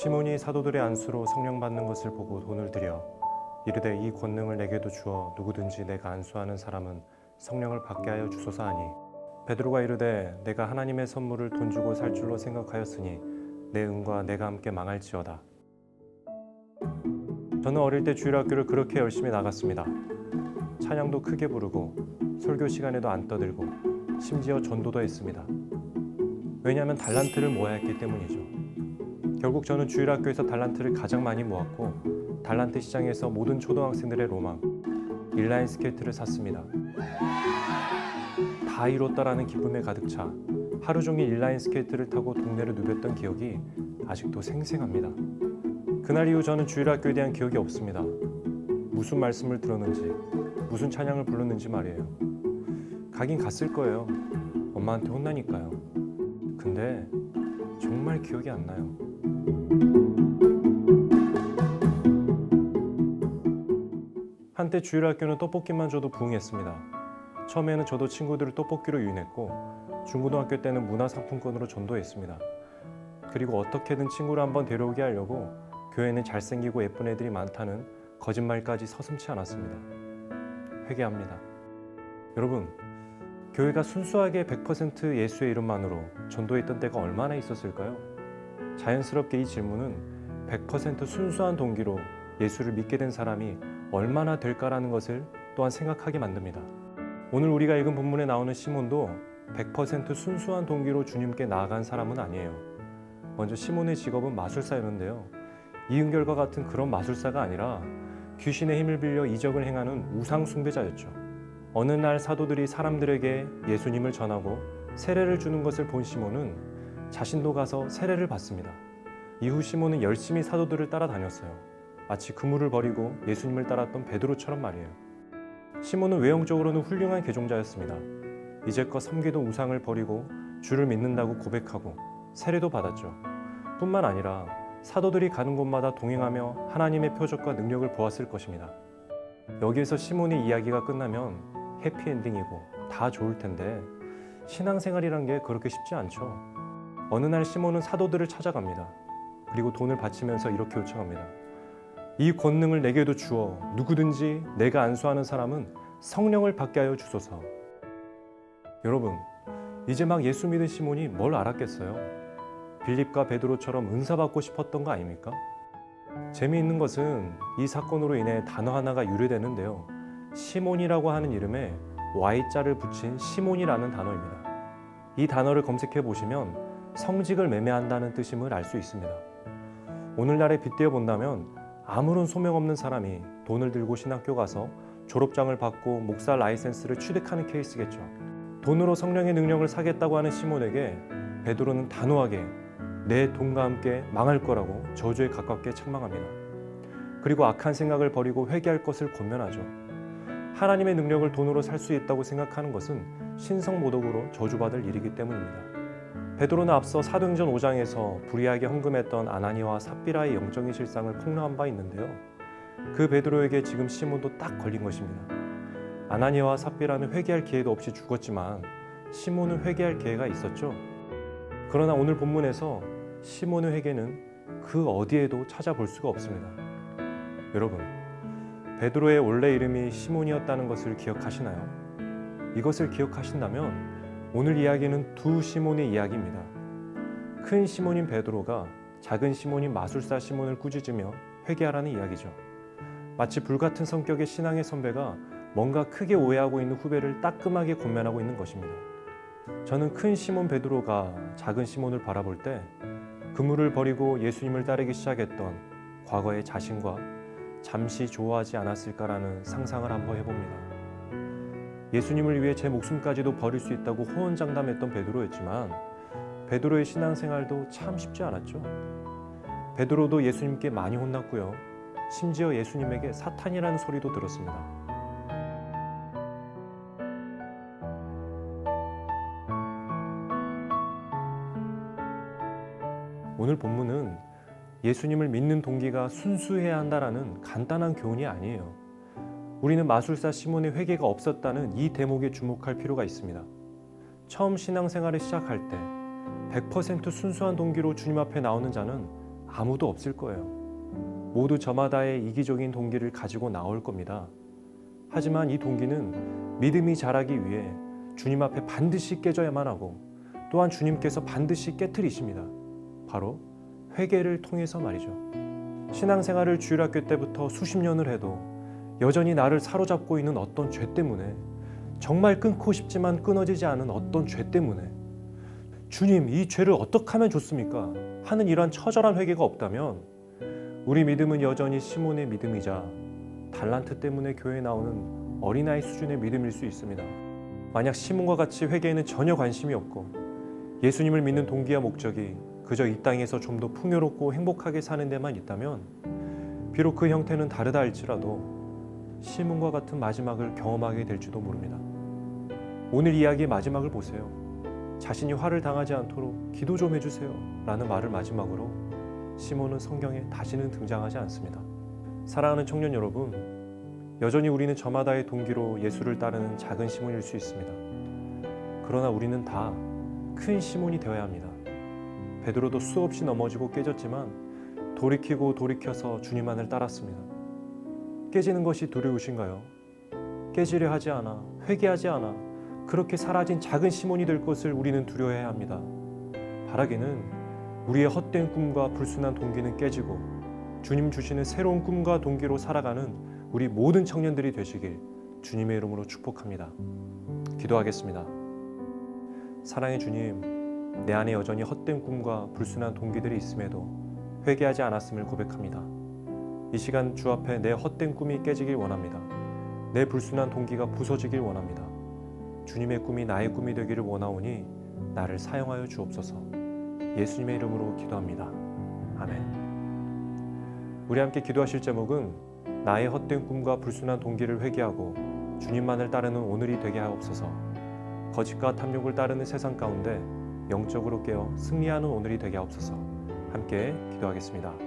시몬이 사도들의 안수로 성령 받는 것을 보고 돈을 들여 이르되 이 권능을 내게도 주어 누구든지 내가 안수하는 사람은 성령을 받게 하여 주소서 하니 베드로가 이르되 내가 하나님의 선물을 돈 주고 살 줄로 생각하였으니 내 은과 내가 함께 망할지어다. 저는 어릴 때 주일학교를 그렇게 열심히 나갔습니다. 찬양도 크게 부르고 설교 시간에도 안 떠들고 심지어 전도도 했습니다. 왜냐하면 달란트를 모아야 했기 때문이죠. 결국 저는 주일학교에서 달란트를 가장 많이 모았고 달란트 시장에서 모든 초등학생들의 로망 인라인 스케이트를 샀습니다. 다 이뤘다라는 기쁨에 가득 차 하루 종일 인라인 스케이트를 타고 동네를 누볐던 기억이 아직도 생생합니다. 그날 이후 저는 주일학교에 대한 기억이 없습니다. 무슨 말씀을 들었는지 무슨 찬양을 불렀는지 말이에요. 가긴 갔을 거예요. 엄마한테 혼나니까요. 근데 정말 기억이 안 나요. 한때 주일학교는 떡볶이만 줘도 부응했습니다. 처음에는 저도 친구들을 떡볶이로 유인했고 중고등학교 때는 문화상품권으로 전도했습니다. 그리고 어떻게든 친구를 한번 데려오게 하려고 교회는 잘생기고 예쁜 애들이 많다는 거짓말까지 서슴지 않았습니다. 회개합니다. 여러분, 교회가 순수하게 100% 예수의 이름만으로 전도했던 때가 얼마나 있었을까요? 자연스럽게 이 질문은 100% 순수한 동기로 예수를 믿게 된 사람이 얼마나 될까라는 것을 또한 생각하게 만듭니다. 오늘 우리가 읽은 본문에 나오는 시몬도 100% 순수한 동기로 주님께 나아간 사람은 아니에요. 먼저 시몬의 직업은 마술사였는데요. 이은결과 같은 그런 마술사가 아니라 귀신의 힘을 빌려 이적을 행하는 우상 숭배자였죠. 어느 날 사도들이 사람들에게 예수님을 전하고 세례를 주는 것을 본 시몬은 자신도 가서 세례를 받습니다. 이후 시몬은 열심히 사도들을 따라다녔어요. 마치 그물을 버리고 예수님을 따랐던 베드로처럼 말이에요. 시몬은 외형적으로는 훌륭한 개종자였습니다. 이제껏 섬기던 우상을 버리고 주를 믿는다고 고백하고 세례도 받았죠. 뿐만 아니라 사도들이 가는 곳마다 동행하며 하나님의 표적과 능력을 보았을 것입니다. 여기에서 시몬의 이야기가 끝나면 해피엔딩이고 다 좋을 텐데 신앙생활이란 게 그렇게 쉽지 않죠. 어느 날 시몬은 사도들을 찾아갑니다. 그리고 돈을 바치면서 이렇게 요청합니다. 이 권능을 내게도 주어 누구든지 내가 안수하는 사람은 성령을 받게 하여 주소서. 여러분, 이제 막 예수 믿은 시몬이 뭘 알았겠어요? 빌립과 베드로처럼 은사받고 싶었던 거 아닙니까? 재미있는 것은 이 사건으로 인해 단어 하나가 유래되는데요. 시몬이라고 하는 이름에 Y자를 붙인 시몬이라는 단어입니다. 이 단어를 검색해 보시면 성직을 매매한다는 뜻임을 알 수 있습니다. 오늘날에 빗대어 본다면 아무런 소명 없는 사람이 돈을 들고 신학교 가서 졸업장을 받고 목사 라이센스를 취득하는 케이스겠죠. 돈으로 성령의 능력을 사겠다고 하는 시몬에게 베드로는 단호하게 내 돈과 함께 망할 거라고 저주에 가깝게 책망합니다. 그리고 악한 생각을 버리고 회개할 것을 권면하죠. 하나님의 능력을 돈으로 살 수 있다고 생각하는 것은 신성모독으로 저주받을 일이기 때문입니다. 베드로는 앞서 사도행전 5장에서 불의하게 헌금했던 아나니아와 삽비라의 영적인 실상을 폭로한 바 있는데요. 그 베드로에게 지금 시몬도 딱 걸린 것입니다. 아나니아와 삽비라는 회개할 기회도 없이 죽었지만 시몬은 회개할 기회가 있었죠. 그러나 오늘 본문에서 시몬의 회개는 그 어디에도 찾아볼 수가 없습니다. 여러분, 베드로의 원래 이름이 시몬이었다는 것을 기억하시나요? 이것을 기억하신다면 오늘 이야기는 두 시몬의 이야기입니다. 큰 시몬인 베드로가 작은 시몬인 마술사 시몬을 꾸짖으며 회개하라는 이야기죠. 마치 불같은 성격의 신앙의 선배가 뭔가 크게 오해하고 있는 후배를 따끔하게 권면하고 있는 것입니다. 저는 큰 시몬 베드로가 작은 시몬을 바라볼 때 그물을 버리고 예수님을 따르기 시작했던 과거의 자신과 잠시 좋아하지 않았을까라는 상상을 한번 해봅니다. 예수님을 위해 제 목숨까지도 버릴 수 있다고 호언장담했던 베드로였지만 베드로의 신앙생활도 참 쉽지 않았죠. 베드로도 예수님께 많이 혼났고요. 심지어 예수님에게 사탄이라는 소리도 들었습니다. 오늘 본문은 예수님을 믿는 동기가 순수해야 한다라는 간단한 교훈이 아니에요. 우리는 마술사 시몬의 회개가 없었다는 이 대목에 주목할 필요가 있습니다. 처음 신앙생활을 시작할 때 100% 순수한 동기로 주님 앞에 나오는 자는 아무도 없을 거예요. 모두 저마다의 이기적인 동기를 가지고 나올 겁니다. 하지만 이 동기는 믿음이 자라기 위해 주님 앞에 반드시 깨져야만 하고 또한 주님께서 반드시 깨트리십니다. 바로 회개를 통해서 말이죠. 신앙생활을 주일학교 때부터 수십 년을 해도 여전히 나를 사로잡고 있는 어떤 죄 때문에, 정말 끊고 싶지만 끊어지지 않은 어떤 죄 때문에 주님, 이 죄를 어떻게 하면 좋습니까? 하는 이러한 처절한 회개가 없다면 우리 믿음은 여전히 시몬의 믿음이자 달란트 때문에 교회에 나오는 어린아이 수준의 믿음일 수 있습니다. 만약 시몬과 같이 회개에는 전혀 관심이 없고 예수님을 믿는 동기와 목적이 그저 이 땅에서 좀 더 풍요롭고 행복하게 사는 데만 있다면 비록 그 형태는 다르다 할지라도 시몬과 같은 마지막을 경험하게 될지도 모릅니다. 오늘 이야기의 마지막을 보세요. 자신이 화를 당하지 않도록 기도 좀 해주세요 라는 말을 마지막으로 시몬은 성경에 다시는 등장하지 않습니다. 사랑하는 청년 여러분, 여전히 우리는 저마다의 동기로 예수를 따르는 작은 시몬일 수 있습니다. 그러나 우리는 다 큰 시몬이 되어야 합니다. 베드로도 수없이 넘어지고 깨졌지만 돌이키고 돌이켜서 주님만을 따랐습니다. 깨지는 것이 두려우신가요? 깨지려 하지 않아, 회개하지 않아 그렇게 사라진 작은 시몬이 될 것을 우리는 두려워해야 합니다. 바라기는 우리의 헛된 꿈과 불순한 동기는 깨지고 주님 주시는 새로운 꿈과 동기로 살아가는 우리 모든 청년들이 되시길 주님의 이름으로 축복합니다. 기도하겠습니다. 사랑의 주님, 내 안에 여전히 헛된 꿈과 불순한 동기들이 있음에도 회개하지 않았음을 고백합니다. 이 시간 주 앞에 내 헛된 꿈이 깨지길 원합니다. 내 불순한 동기가 부서지길 원합니다. 주님의 꿈이 나의 꿈이 되기를 원하오니 나를 사용하여 주옵소서. 예수님의 이름으로 기도합니다. 아멘. 우리 함께 기도하실 제목은 나의 헛된 꿈과 불순한 동기를 회개하고 주님만을 따르는 오늘이 되게 하옵소서. 거짓과 탐욕을 따르는 세상 가운데 영적으로 깨어 승리하는 오늘이 되게 하옵소서. 함께 기도하겠습니다.